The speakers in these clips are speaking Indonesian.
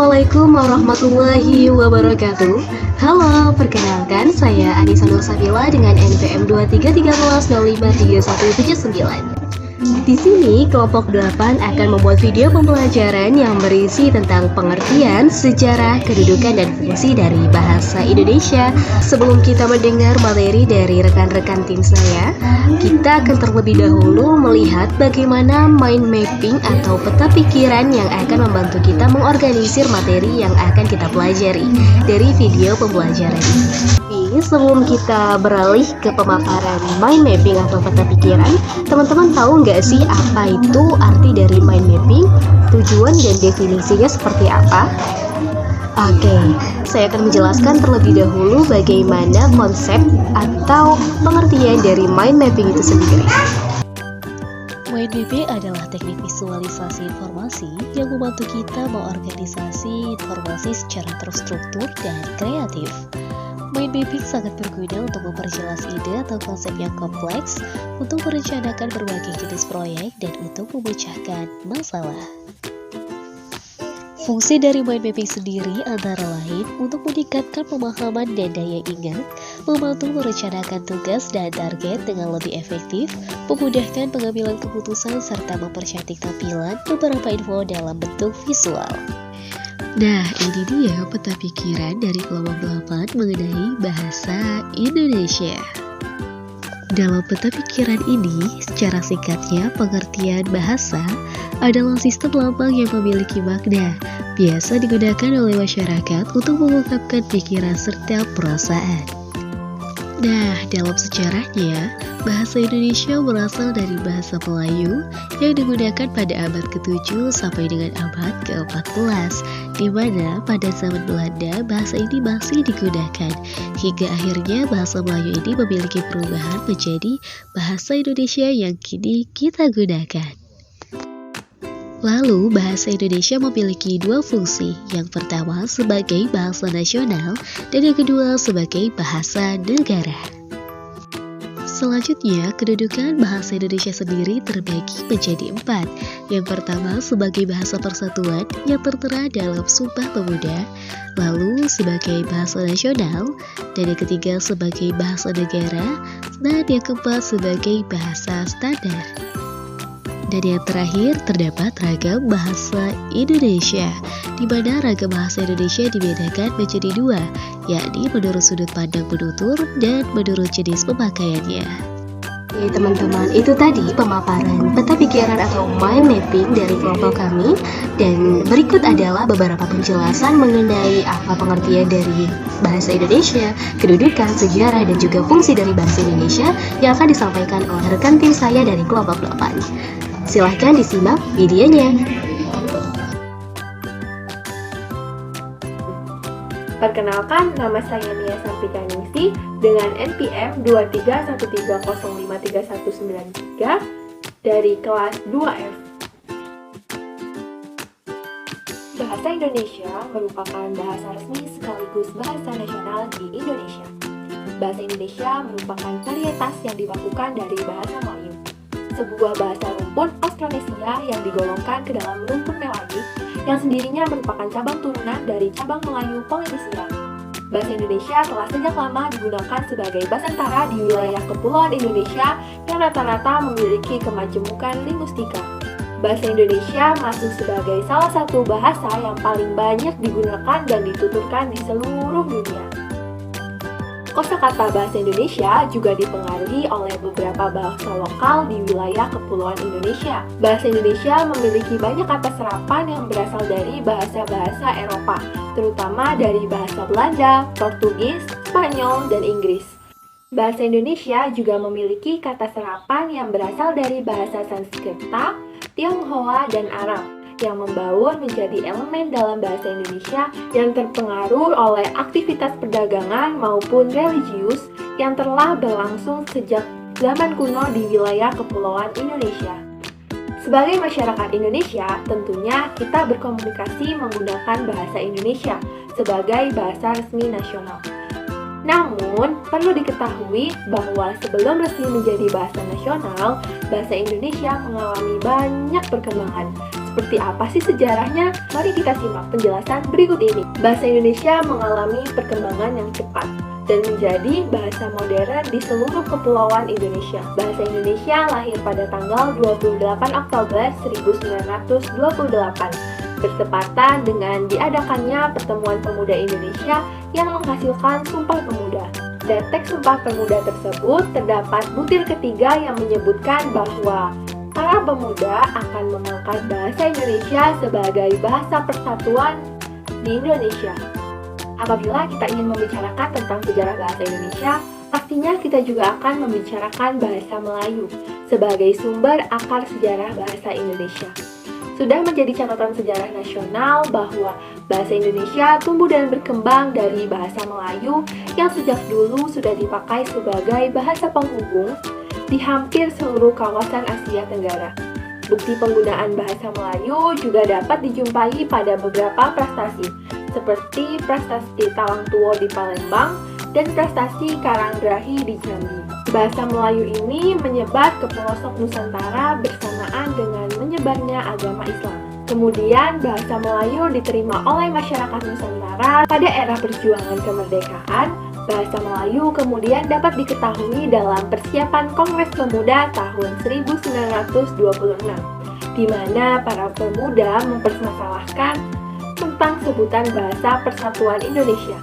Assalamualaikum warahmatullahi wabarakatuh. Halo, perkenalkan saya Anissa Nur Sabila dengan NPM 2313053179. Di sini, kelompok 8 akan membuat video pembelajaran yang berisi tentang pengertian, sejarah, kedudukan, dan fungsi dari bahasa Indonesia. Sebelum kita mendengar materi dari rekan-rekan tim saya, kita akan terlebih dahulu melihat bagaimana mind mapping atau peta pikiran yang akan membantu kita mengorganisir materi yang akan kita pelajari dari video pembelajaran ini. Sebelum kita beralih ke pemaparan mind mapping atau peta pikiran, teman-teman tahu nggak sih apa itu arti dari mind mapping, tujuan dan definisinya seperti apa? Oke, saya akan menjelaskan terlebih dahulu bagaimana konsep atau pengertian dari mind mapping itu sendiri. Mind mapping adalah teknik visualisasi informasi yang membantu kita mengorganisasi informasi secara terstruktur dan kreatif. Mind mapping sangat berguna untuk memperjelas ide atau konsep yang kompleks, untuk merencanakan berbagai jenis proyek, dan untuk memecahkan masalah. Fungsi dari mind mapping sendiri antara lain untuk meningkatkan pemahaman dan daya ingat, membantu merencanakan tugas dan target dengan lebih efektif, memudahkan pengambilan keputusan, serta mempercantik tampilan beberapa info dalam bentuk visual. Nah, ini dia peta pikiran dari kelompok 8 mengenai bahasa Indonesia. Dalam peta pikiran ini, secara singkatnya, pengertian bahasa adalah sistem lambang yang memiliki makna, biasa digunakan oleh masyarakat untuk mengungkapkan pikiran serta perasaan. Nah, dalam sejarahnya, bahasa Indonesia berasal dari bahasa Melayu yang digunakan pada abad ke-7 sampai dengan abad ke-14, di mana pada zaman Belanda bahasa ini masih digunakan, hingga akhirnya bahasa Melayu ini memiliki perubahan menjadi bahasa Indonesia yang kini kita gunakan. Lalu, bahasa Indonesia memiliki dua fungsi, yang pertama sebagai bahasa nasional dan yang kedua sebagai bahasa negara. Selanjutnya, kedudukan bahasa Indonesia sendiri terbagi menjadi 4. Yang pertama sebagai bahasa persatuan yang tertera dalam Sumpah Pemuda, lalu sebagai bahasa nasional, dan yang ketiga sebagai bahasa negara, dan yang keempat sebagai bahasa standar. Dan yang terakhir, terdapat ragam bahasa Indonesia, di mana ragam bahasa Indonesia dibedakan menjadi 2, yakni menurut sudut pandang penutur dan menurut jenis pemakaiannya. Oke teman-teman, itu tadi pemaparan peta pikiran atau mind mapping dari kelompok kami. Dan berikut adalah beberapa penjelasan mengenai apa pengertian dari bahasa Indonesia, kedudukan, sejarah, dan juga fungsi dari bahasa Indonesia yang akan disampaikan oleh rekan tim saya dari kelompok 8. Silahkan disimak videonya. Perkenalkan, nama saya Nia Santika-Ningsih dengan NPM 2313053193 dari kelas 2F. Bahasa Indonesia merupakan bahasa resmi sekaligus bahasa nasional di Indonesia. Bahasa Indonesia merupakan varietas yang dibakukan dari bahasa Melayu, sebuah bahasa rumpun Austronesia yang digolongkan ke dalam rumpun Melayu, yang sendirinya merupakan cabang turunan dari cabang Melayu Polinesia. Bahasa Indonesia telah sejak lama digunakan sebagai basantara di wilayah kepulauan Indonesia yang rata-rata memiliki kemajemukan linguistika. Bahasa Indonesia masuk sebagai salah satu bahasa yang paling banyak digunakan dan dituturkan di seluruh dunia. Kosakata bahasa Indonesia juga dipengaruhi oleh beberapa bahasa lokal di wilayah kepulauan Indonesia. Bahasa Indonesia memiliki banyak kata serapan yang berasal dari bahasa-bahasa Eropa, terutama dari bahasa Belanda, Portugis, Spanyol, dan Inggris. Bahasa Indonesia juga memiliki kata serapan yang berasal dari bahasa Sanskerta, Tionghoa, dan Arab, yang membaur menjadi elemen dalam bahasa Indonesia yang terpengaruh oleh aktivitas perdagangan maupun religius yang telah berlangsung sejak zaman kuno di wilayah kepulauan Indonesia. Sebagai masyarakat Indonesia, tentunya kita berkomunikasi menggunakan bahasa Indonesia sebagai bahasa resmi nasional. Namun, perlu diketahui bahwa sebelum resmi menjadi bahasa nasional, bahasa Indonesia mengalami banyak perkembangan, Seperti apa sih sejarahnya? Mari kita simak penjelasan berikut ini. Bahasa Indonesia mengalami perkembangan yang cepat dan menjadi bahasa modern di seluruh kepulauan Indonesia. Bahasa Indonesia lahir pada tanggal 28 Oktober 1928, bertepatan dengan diadakannya Pertemuan Pemuda Indonesia yang menghasilkan Sumpah Pemuda. Pada teks Sumpah Pemuda tersebut terdapat butir ketiga yang menyebutkan bahwa para pemuda akan mengangkat bahasa Indonesia sebagai bahasa persatuan di Indonesia. Apabila kita ingin membicarakan tentang sejarah bahasa Indonesia, pastinya kita juga akan membicarakan bahasa Melayu sebagai sumber akar sejarah bahasa Indonesia. Sudah menjadi catatan sejarah nasional bahwa bahasa Indonesia tumbuh dan berkembang dari bahasa Melayu yang sejak dulu sudah dipakai sebagai bahasa penghubung di hampir seluruh kawasan Asia Tenggara. Bukti penggunaan bahasa Melayu juga dapat dijumpai pada beberapa prestasi, seperti prestasi Talang Tuo di Palembang dan prestasi Karanggrahi di Jambi. Bahasa Melayu ini menyebar ke pelosok Nusantara bersamaan dengan menyebarnya agama Islam. Kemudian bahasa Melayu diterima oleh masyarakat Nusantara pada era perjuangan kemerdekaan. Bahasa Melayu kemudian dapat diketahui dalam persiapan Kongres Pemuda tahun 1926, di mana para pemuda mempermasalahkan tentang sebutan Bahasa Persatuan Indonesia.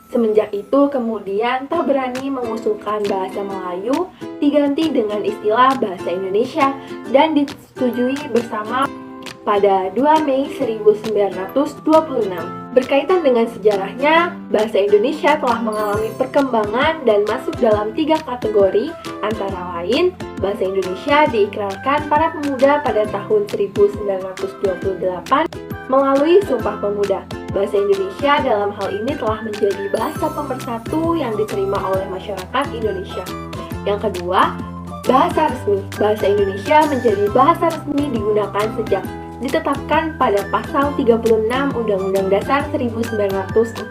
Semenjak itu kemudian tak berani mengusulkan bahasa Melayu diganti dengan istilah bahasa Indonesia dan disetujui bersama pada 2 Mei 1926. Berkaitan dengan sejarahnya, bahasa Indonesia telah mengalami perkembangan dan masuk dalam 3 kategori, antara lain bahasa Indonesia diikrarkan para pemuda pada tahun 1928 melalui Sumpah Pemuda. Bahasa Indonesia dalam hal ini telah menjadi bahasa pemersatu yang diterima oleh masyarakat Indonesia. Yang kedua, bahasa resmi. Bahasa Indonesia menjadi bahasa resmi digunakan sejak ditetapkan pada pasal 36 Undang-Undang Dasar 1945.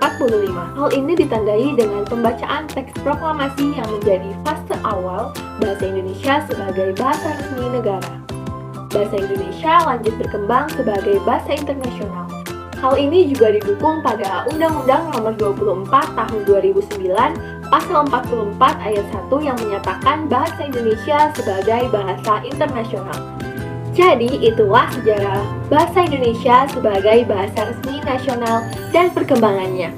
Hal ini ditandai dengan pembacaan teks proklamasi yang menjadi fase awal bahasa Indonesia sebagai bahasa resmi negara. Bahasa Indonesia lanjut berkembang sebagai bahasa internasional. Hal ini juga didukung pada Undang-Undang Nomor 24 Tahun 2009 Pasal 44 Ayat 1 yang menyatakan bahasa Indonesia sebagai bahasa internasional. Jadi itulah sejarah bahasa Indonesia sebagai bahasa resmi nasional dan perkembangannya.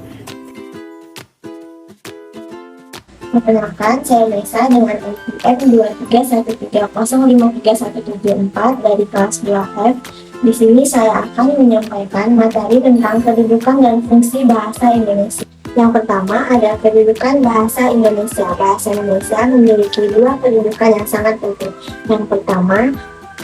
Perkenalkan, saya Nesa dengan NPM 2313053174 dari kelas 2F. Di sini saya akan menyampaikan materi tentang kedudukan dan fungsi bahasa Indonesia. Yang pertama ada kedudukan bahasa Indonesia. Bahasa Indonesia memiliki 2 kedudukan yang sangat penting. Yang pertama,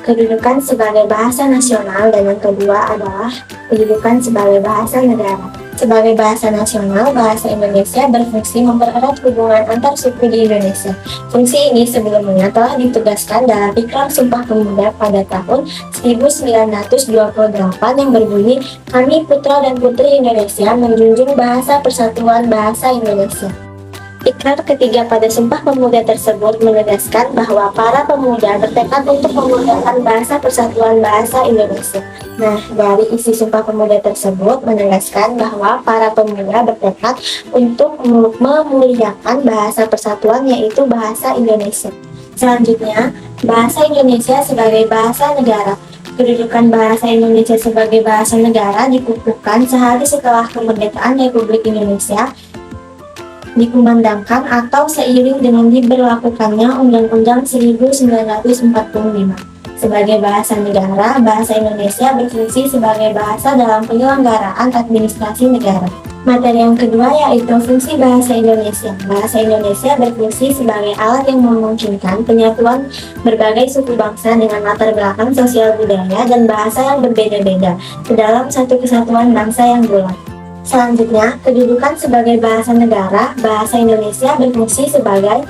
kedudukan sebagai bahasa nasional, dan yang kedua adalah kedudukan sebagai bahasa negara. Sebagai bahasa nasional, bahasa Indonesia berfungsi mempererat hubungan antar suku di Indonesia. Fungsi ini sebelumnya telah ditugaskan dalam Ikrar Sumpah Pemuda pada tahun 1928 yang berbunyi, "Kami putra dan putri Indonesia menjunjung bahasa persatuan bahasa Indonesia." Ikrar ketiga pada Sumpah Pemuda tersebut menegaskan bahwa para pemuda bertekad untuk menggunakan bahasa persatuan bahasa Indonesia. Nah, dari isi Sumpah Pemuda tersebut menegaskan bahwa para pemuda bertekad untuk memuliakan bahasa persatuan, yaitu bahasa Indonesia. Selanjutnya, bahasa Indonesia sebagai bahasa negara. Kedudukan bahasa Indonesia sebagai bahasa negara dikukuhkan sehari setelah kemerdekaan Republik Indonesia dikumandangkan atau seiring dengan diberlakukannya Undang-Undang 1945. Sebagai bahasa negara, bahasa Indonesia berfungsi sebagai bahasa dalam penyelenggaraan administrasi negara. Materi yang kedua yaitu fungsi bahasa Indonesia. Bahasa Indonesia berfungsi sebagai alat yang memungkinkan penyatuan berbagai suku bangsa dengan latar belakang sosial budaya dan bahasa yang berbeda-beda ke dalam satu kesatuan bangsa yang bulat. Selanjutnya, kedudukan sebagai bahasa negara, bahasa Indonesia berfungsi sebagai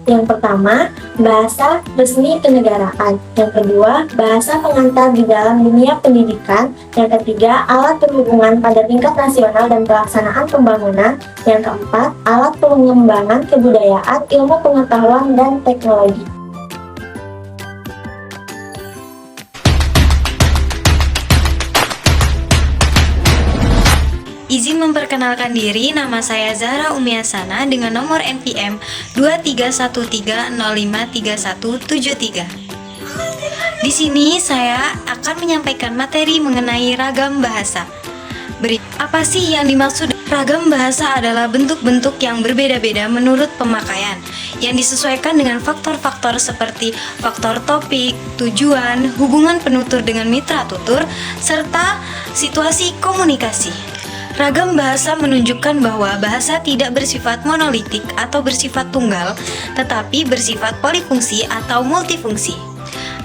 yang pertama, bahasa resmi kenegaraan. Yang kedua, bahasa pengantar di dalam dunia pendidikan. Yang ketiga, alat penghubungan pada tingkat nasional dan pelaksanaan pembangunan. Yang keempat, alat pengembangan kebudayaan, ilmu pengetahuan, dan teknologi. memperkenalkan diri, nama saya Zahra Umiasana dengan nomor NPM 2313053173. Di sini saya akan menyampaikan materi mengenai ragam bahasa. Apa sih yang dimaksud? Ragam bahasa adalah bentuk-bentuk yang berbeda-beda menurut pemakaian, yang disesuaikan dengan faktor-faktor seperti faktor topik, tujuan, hubungan penutur dengan mitra tutur, serta situasi komunikasi. Ragam bahasa menunjukkan bahwa bahasa tidak bersifat monolitik atau bersifat tunggal, tetapi bersifat polifungsi atau multifungsi.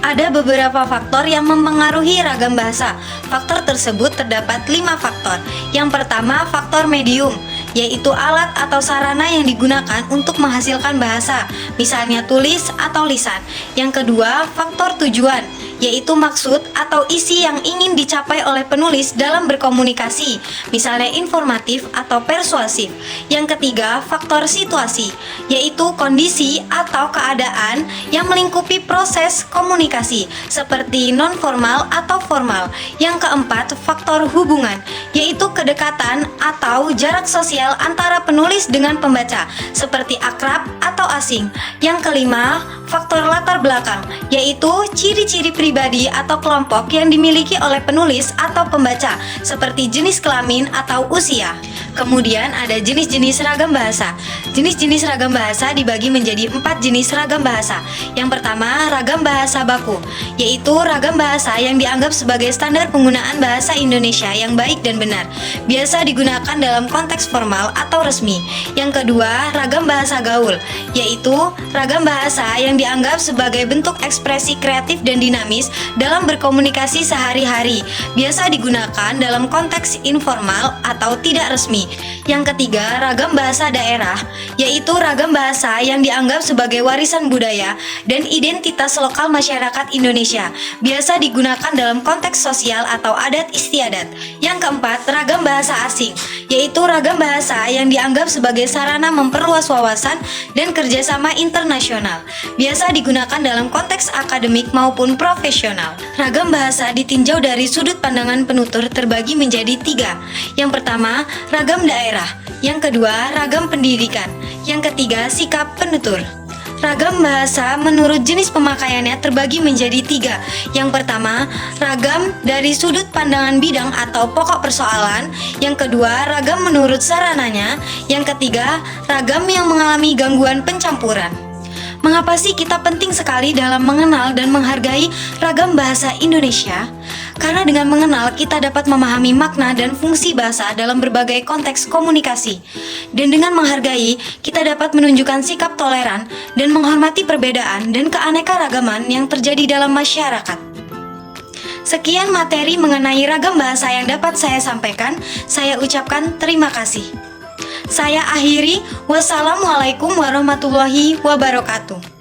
Ada beberapa faktor yang mempengaruhi ragam bahasa. Faktor tersebut terdapat 5 faktor. Yang pertama, faktor medium, yaitu alat atau sarana yang digunakan untuk menghasilkan bahasa, misalnya tulis atau lisan. Yang kedua, faktor tujuan, yaitu maksud atau isi yang ingin dicapai oleh penulis dalam berkomunikasi, misalnya informatif atau persuasif. Yang ketiga, faktor situasi, yaitu kondisi atau keadaan yang melingkupi proses komunikasi, seperti non-formal atau formal. Yang keempat, faktor hubungan, yaitu kedekatan atau jarak sosial antara penulis dengan pembaca, seperti akrab atau asing. Yang kelima, faktor latar belakang, yaitu ciri-ciri pribadi atau kelompok yang dimiliki oleh penulis atau pembaca, seperti jenis kelamin atau usia. Kemudian ada jenis-jenis ragam bahasa. Jenis-jenis ragam bahasa dibagi menjadi 4 jenis ragam bahasa. Yang pertama, ragam bahasa baku, yaitu ragam bahasa yang dianggap sebagai standar penggunaan bahasa Indonesia yang baik dan benar, biasa digunakan dalam konteks formal atau resmi. Yang kedua, ragam bahasa gaul, yaitu ragam bahasa yang dianggap sebagai bentuk ekspresi kreatif dan dinamis dalam berkomunikasi sehari-hari, biasa digunakan dalam konteks informal atau tidak resmi. Yang ketiga, ragam bahasa daerah, yaitu ragam bahasa yang dianggap sebagai warisan budaya dan identitas lokal masyarakat Indonesia, biasa digunakan dalam konteks sosial atau adat istiadat. Yang keempat, ragam bahasa asing, yaitu ragam bahasa yang dianggap sebagai sarana memperluas wawasan dan kerjasama internasional, biasa digunakan dalam konteks akademik maupun profesional. Ragam bahasa ditinjau dari sudut pandangan penutur terbagi menjadi 3. Yang pertama, ragam daerah. Yang kedua, ragam pendidikan. Yang ketiga, sikap penutur. Ragam bahasa menurut jenis pemakaiannya terbagi menjadi 3. Yang pertama, ragam dari sudut pandangan bidang atau pokok persoalan. Yang kedua, ragam menurut sarananya. Yang ketiga, ragam yang mengalami gangguan pencampuran. Mengapa sih kita penting sekali dalam mengenal dan menghargai ragam bahasa Indonesia? Karena dengan mengenal kita dapat memahami makna dan fungsi bahasa dalam berbagai konteks komunikasi. Dan dengan menghargai, kita dapat menunjukkan sikap toleran dan menghormati perbedaan dan keanekaragaman yang terjadi dalam masyarakat. Sekian materi mengenai ragam bahasa yang dapat saya sampaikan. Saya ucapkan terima kasih. Saya akhiri. Wassalamualaikum warahmatullahi wabarakatuh.